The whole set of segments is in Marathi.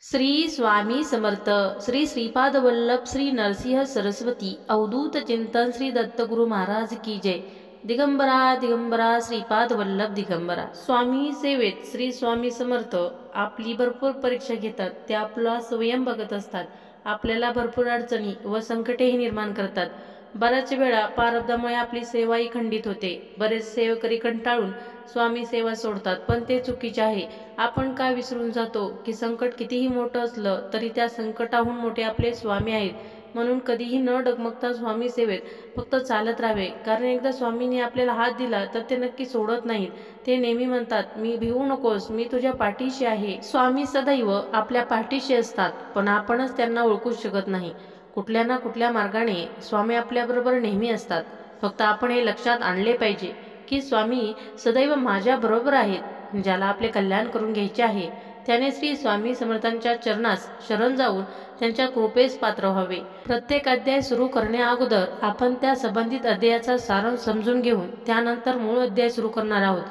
श्री स्वामी समर्थ श्री श्रीपाद वल्लभ श्री नरसिंह सरस्वती अवधूत चिंतन श्री दत्तगुरु महाराज की जय। दिगंबरा दिगंबरा श्रीपाद वल्लभ दिगंबरा। स्वामी सेवेत श्री स्वामी समर्थ आपली भरपूर परीक्षा घेतात, ते आपला स्वयं बघत असतात, आपल्याला भरपूर अडचणी व संकटेही निर्माण करतात। बऱ्याच वेळा प्रारब्धामुळे आपली सेवाही खंडित होते। बरेच सेवकरी कंटाळून स्वामी सेवा सोडतात, पण ते चुकीचे आहे। आपण का विसरून जातो की संकट कितीही मोठं असलं तरी त्या संकटाहून मोठे आपले स्वामी आहेत। म्हणून कधीही न डगमगता स्वामी सेवेत फक्त चालत राहावे, कारण एकदा स्वामींनी आपल्याला हात दिला तर ते नक्की सोडत नाहीत। ते नेहमी म्हणतात, मी भिवू नकोस, मी तुझ्या पाठीशी आहे। स्वामी सदैव आपल्या पाठीशी असतात, पण आपणच त्यांना ओळखू शकत नाही। कुठल्या ना कुठल्या मार्गाने स्वामी आपल्याबरोबर नेहमी असतात, फक्त आपण हे लक्षात आणले पाहिजे की स्वामी सदैव माझ्या बरोबर आहेत। ज्याला आपले कल्याण करून घ्यायचे आहे त्याने श्री स्वामी समर्थांच्या चरणास शरण जाऊन त्यांच्या कृपेस पात्र व्हावे। प्रत्येक अध्याय सुरू करण्या अगोदर आपण त्या संबंधित अध्यायाचा सारांश समजून घेऊन त्यानंतर मूळ अध्याय सुरू करणार आहोत।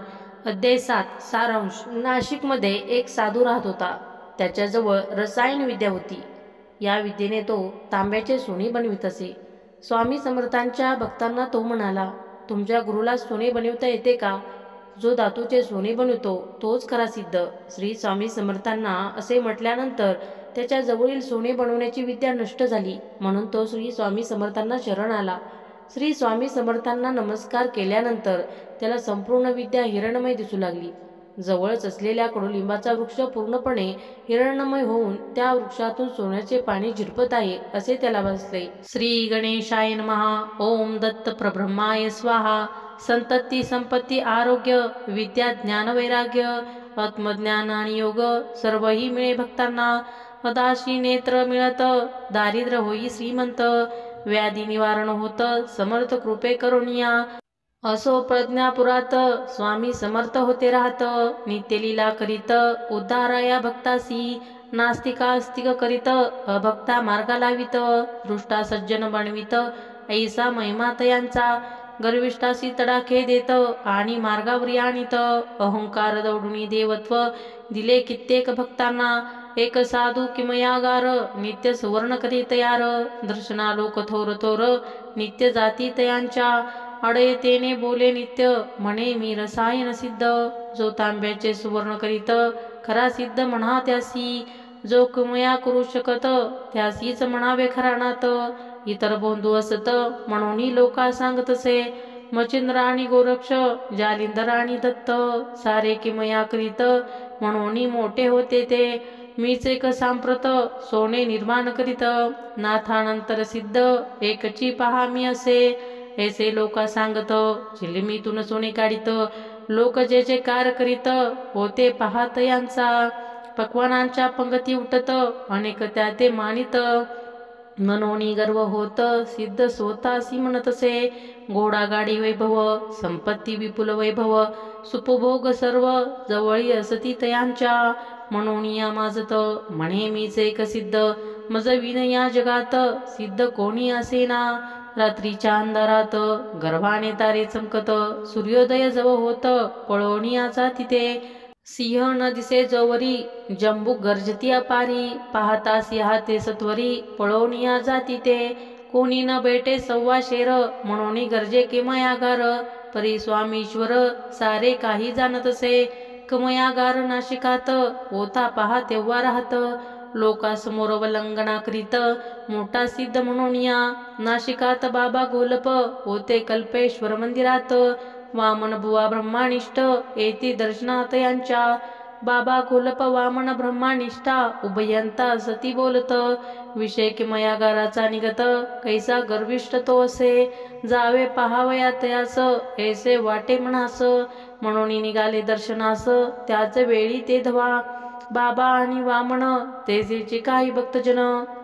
अध्याय 7 सारांश। नाशिकमध्ये एक साधू राहत होता। त्याच्याजवळ रसायन विद्या होती। या विद्येने तो तांब्याचे सोने बनवित असे। स्वामी समर्थांच्या भक्तांना तो म्हणाला, तुमच्या गुरुला सोने बनविता येते का? जो धातूचे सोने बनवतो तोच खरा सिद्ध। श्री स्वामी समर्थांना असे म्हटल्यानंतर त्याच्या जवळील सोने बनवण्याची विद्या नष्ट झाली, म्हणून तो श्री स्वामी समर्थांना शरण आला। श्री स्वामी समर्थांना नमस्कार केल्यानंतर त्याला संपूर्ण विद्या हिरणमय दिसू लागली। जवळच असलेल्या कडुलिंबाचा वृक्ष पूर्णपणे हिरण्मय होऊन त्या वृक्षातून सोन्याचे पाणी झिरपत आहे असे त्याला भासले। श्री गणेशाय नमः। ओम दत्त प्रब्रह्माय स्वाहा। संतती संपत्ती आरोग्य विद्या ज्ञान वैराग्य आत्मज्ञान आणि योग सर्वही मिळे भक्तांना। मदाशी नेत्र मिळत दारिद्र्य होई श्रीमंत। व्याधी निवारण होत समर्थ कृपे करुणिया। असो प्रज्ञापुरात स्वामी समर्थ होते राहत। नित्यलीला करीत उद्धाराया भक्तासी। नास्तिका आस्तिक करीत अभक्ता मार्गा लावित। दृष्टा सज्जन बनवित ऐसा महिमा तयांचा। गर्विष्ठासी तडाखे देत आणि मार्गावरी आणीत। अहंकार दौडुनी देवत्व दिले कित्येक भक्तांना। एक साधू किमयागार नित्य सुवर्ण करी तयार। दर्शनालोक थोर थोर नित्य जाती तयांच्या। अडयतेने बोले नित्य म्हणे मी रसायन सिद्ध। जो तांब्याचे सुवर्ण करीत खरा सिद्ध म्हणा त्यासी। जो किमया करू शकत त्यासीच म्हणावे खरा नाथ। इतर बंधू असत म्हणून लोका सांगतसे। मचिंद्र आणि गोरक्ष जालिंदर आणि दत्त सारे किमया करीत म्हणून मोठे होते ते। मीच एक सांप्रत सोने निर्माण करीत। नाथानंतर सिद्ध एकची पहा मी असे। ऐसे लोका सांगत चिलमीतून सोने काढीत। लोक जे जे कार करीत होते पाहत यांचा। पक्वानांच्या पंगती उठत अनेक त्या ते मानित। मनोनी गर्व होत सिद्ध स्वतःसी म्हणतसे। घोडागाडी वैभव संपत्ती विपुल वैभव सुपभोग सर्व जवळी असती तयांच्या। म्हणून या माजत म्हणे मीच एक सिद्ध। मज विन या जगात सिद्ध कोणी असेना। रात्रीच्या अंधारात गर्भाने तारे चमकत। सूर्योदय जव होत पळवणियाचा तिथे। सिंह न दिसे जोवरी जंबूक गर्जती अपारी। पाहता सिंहाते सत्वरी पळवणिया जाती ते। कोणी न भेटे सव्वा शेर म्हणून गरजे किमयागार। परी स्वामीश्वर सारे काही जाणतसे। किमयागार नाशिकात होता पहा तेव्हा राहत। लोकासमोर वलंगणा करीत मोठा सिद्ध म्हणून या। नाशिकात बाबा गोलप होते कल्पेश्वर मंदिरात। वामन बुवा ब्रह्मानिष्ठ येती दर्शनात यांच्या। बाबा गोलप वामन ब्रह्मानिष्ठा उभयंता सती बोलत। विषय किमयागाराचा निगत कैसा गर्विष्ठ तो असे। जावे पहावया तयास ऐसे वाटे म्हणास। म्हणून निघाले दर्शनास त्याच वेळी ते धवा। बाबा आणि वामन तेजेचे काही भक्तजन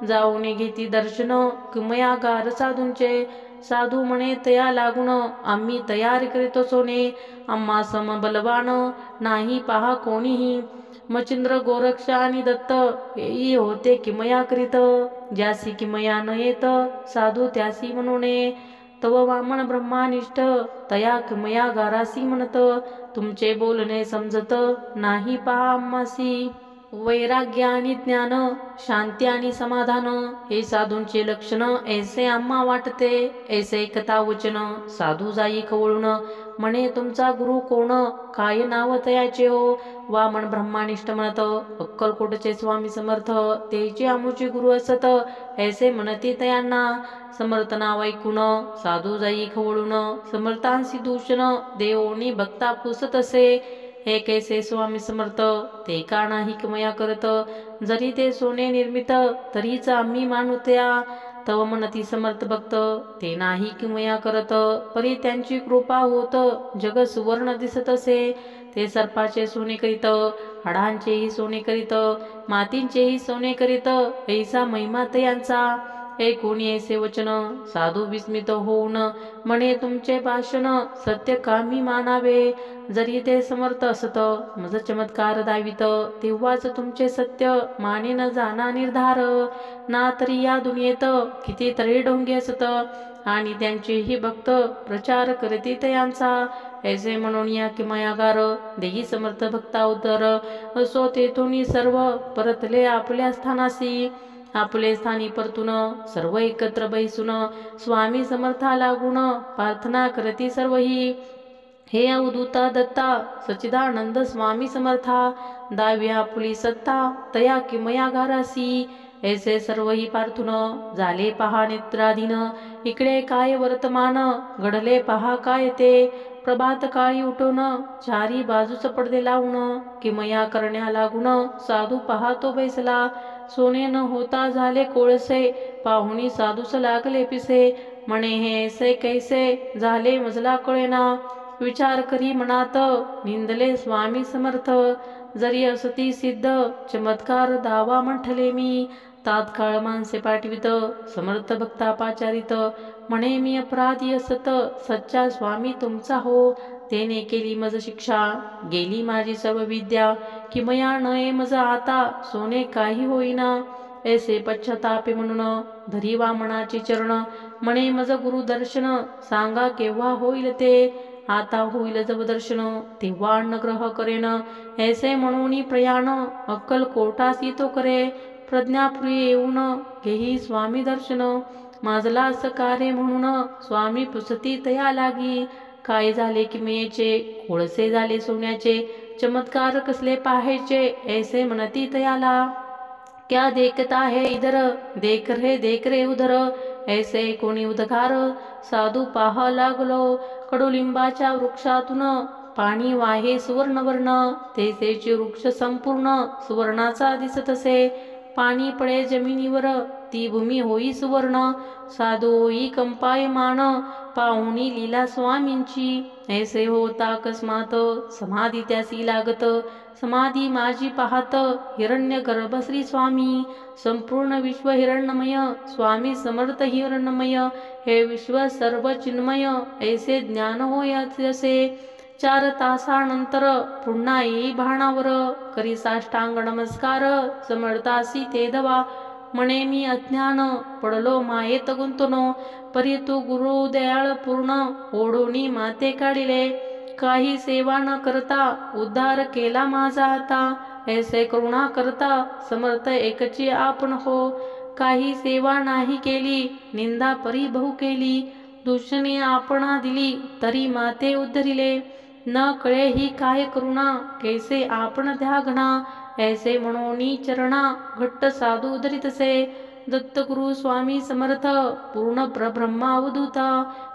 जाऊन घेती दर्शन किमयागार साधूंचे। साधू म्हणे तया लागून आम्ही तयारी करीतो सोने। आम्हा सम बलवान नाही पहा कोणीही। मचिंद्र गोरक्ष आणि दत्त हेही होते किमया करीत। ज्यासी किमया न येत साधू त्यासी म्हणूने। तव वामन ब्रह्मानिष्ठ तया किमयागारासी म्हणत। तुमचे बोलणे समजत नाही पहा आम्हासी। वैराग्य आणि ज्ञान, शांती आणि समाधान हे साधूंचे लक्षण ऐसे आम्हा वाटते. ऐसे कथा वचन साधू जाई खवळून, म्हणे तुमचा गुरु कोण, काय नाव तयाचे हो. वामन ब्रह्मानिष्ठ म्हणत, अक्कलकोटचे स्वामी समर्थ तेचे आमुचे गुरु असत. ऐसे म्हणती तयांना, समर्थ नाव ऐकून साधू जाई खवळून. समर्थांसी दूषण देवोनी भक्ता पुसत असे. हे कैसे स्वामी समर्थ, ते का नाही किमया करत. जरी ते सोने निर्मित तरीच आम्ही मानू त्या. तव म्हणती समर्थ भक्त, ते नाही किमया करत. परी त्यांची कृपा होत जग सुवर्ण दिसत असे. ते सर्पाचे सोने करीत, हाडांचेही सोने करीत, मातींचेही सोने करीत. ऐसा महिमा तयांचा. कोणी ऐसे वचन साधू विस्मित होऊन, म्हणे तुमचे भाषण सत्य कामी मानावे. जरी ते समर्थ असत मज चमत्कार दावित, तेव्हाच तुमचे सत्य माने न जाना निर्धार. ना तरी या दुनियेत किती तरी ढोंगी असत, आणि त्यांचेही भक्त प्रचार करती तयांचा. ऐसे म्हणून या किमयागार देही समर्थ भक्ता उदर. असो तेथून सर्व परतले आपल्या स्थानासी. आपले स्थानी परतून सर्व एकत्र बैसून, स्वामी समर्था लागून प्रार्थना करती सर्वही. हे अवधूता दत्ता सच्चिदानंद स्वामी समर्था, दावी आपुली सत्ता तया किमयागारासी. ऐसे सर्वही पार्थून झाले पहा नेत्राधीन. इकडे काय वर्तमान घडले पहा काय ते. प्रभात काळी उठून चारी बाजूच पडदे लावून, किमया करण्या लागून साधू पाहतो बैसला. सोने न होता झाले कोळसे, पाहुणी साधूस लागले पिसे. म्हणे हे ऐसे कैसे झाले मजला कळेना. विचार करी मनात निंदले स्वामी समर्थ. जरी असती सिद्ध चमत्कार दावा म्हटले मी. तात्काळ माणसे पाठवित समर्थ भक्ता पाचारित. म्हणे मी अपराधी असत सच्चा स्वामी तुमचा हो. तेने केली मज शिक्षा, गेली माझी सर्व विद्या. किमया नये मज आता सोने काही होईना. ऐसे पश्चातापे म्हणून धरी वामनाचे चरण. म्हणे मज गुरु दर्शन सांगा केव्हा होईल ते. आता होईल जब दर्शन तेव्हा अन्नग्रह करेन. ऐसे म्हणून प्रयाण अक्कलकोटासी तो करे. प्रज्ञापुरी येऊन घेही स्वामी दर्शन. माझला असं कार्य म्हणून स्वामी पुसती तया लागी. काय झाले किमयेचे, कोळसे झाले सोन्याचे. चमत्कार कसले पाहायचे ऐसे म्हणती तयाला. क्या देखता है इधर, देख रे उधर. ऐसे कोणी उद्गार साधू पाहा लागलो. कडुलिंबाच्या वृक्षातून पाणी वाहे सुवर्णवर्ण. तेचे वृक्ष संपूर्ण सुवर्णाचा दिसत असे. पाणी पडे जमिनीवर ती भूमी होई सुवर्ण. साधू होई कंपायमान पाहुणी लीला स्वामींची. ऐसे होता अकस्मात समाधी त्यासी लागत. समाधी माझी पाहत हिरण्य गर्भ श्री स्वामी. संपूर्ण विश्व हिरण्यमय स्वामी समर्थ हिरण्यमय. हे विश्व सर्व चिन्मय ऐसे ज्ञान होय असे. 4 तासानंतर पुन्हा येई भाणावर. करी साष्टांग नमस्कार समर्थासी ते दवा. म्हणे मी अज्ञान पडलो मायेत गुंतनो. परी तू गुरु दयाळ पूर्ण ओढोनी माते काढिले. काही सेवा न करता उद्धार केला माझा आता. ऐसे करुणा करता समर्थ एकची आपण हो. काही सेवा नाही केली निंदा परी बहु केली. दूषणे आपणा दिली तरी माते उद्धरिले. न कळे ही काय करुणा कैसे आपण द्या घणा. ऐसे म्हणून चरणा घट्ट साधू धरितसे. दत्तगुरु स्वामी समर्थ पूर्ण प्रब्रह्मा अवधूता.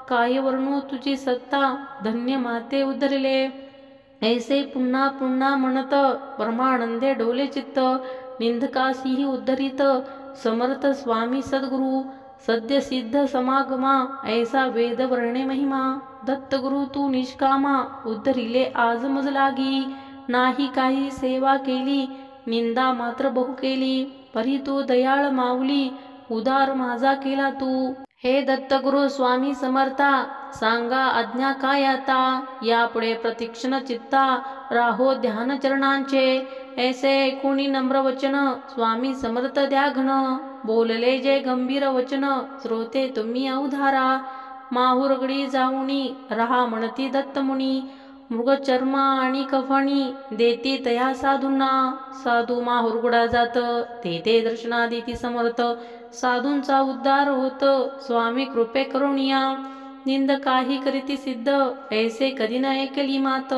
काय वर्णू तुझी सत्ता धन्य माते उद्धरिले. ऐसे पुन्हा पुन्हा म्हणत परमानंदे डोले चित्त. निंदकासीही उद्धरित समर्थ स्वामी सद्गुरु. सद्य सिद्ध समागमा ऐसा वेद वर्णे महिमा. दत्तगुरु तू निष्कामा उद्धरिले आज मज लागी. नाही काही सेवा केली निंदा मात्र बहु केली. परी तू दयाळ माऊली उदार माझा केला तू. हे दत्तगुरु स्वामी समर्था सांगा आज्ञा काय आता. यापुढे प्रतीक्षण चित्ता राहो ध्यान चरणांचे. ऐसे ऐकूनी नम्र वचन स्वामी समर्थ द्या घन. बोलले जे गंभीर वचन श्रोते तुम्ही अवधारा. माहुरगडी जाऊनी रहा म्हणती दत्तमुनी. मृगचर्म आणि कफणी देते तया साधूंना, साधू माहुरगुडा जात ते दर्शना देती समर्थ, साधूंचा उद्धार होत स्वामी कृपे करुणिया, निंद काही करीती सिद्ध ऐसे कधी न ऐकली मात,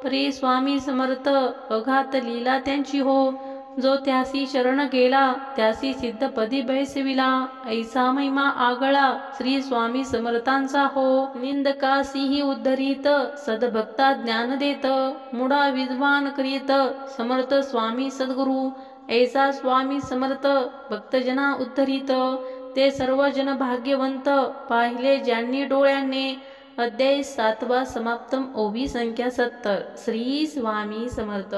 परी स्वामी समर्थ अघात लीला त्यांची हो, जो त्यासी शरण गेला त्यासी सिद्ध पदी बैसविला, ऐसा महिमा आगळा श्री स्वामी समर्थांचा हो, निंदकासीही उद्धरित सद्भक्ता ज्ञान देत, मुडा विद्वान करीत समर्थ स्वामी सद्गुरु, ऐसा स्वामी समर्थ भक्तजना उद्धरित, ते सर्वजन भाग्यवंत पाहिले ज्यांनी डोळ्यांनी, अध्याय 7वा समाप्तम ओवी संख्या 70. श्री स्वामी समर्थ.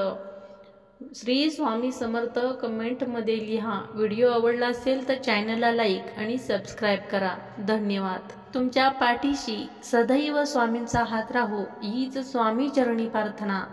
श्री स्वामी समर्थ कमेंटमध्ये लिहा. व्हिडिओ आवडला असेल तर चॅनलला लाईक आणि सबस्क्राईब करा. धन्यवाद. तुमच्या पाठीशी सदैव स्वामींचा हात राहो हीच स्वामी चरणी प्रार्थना.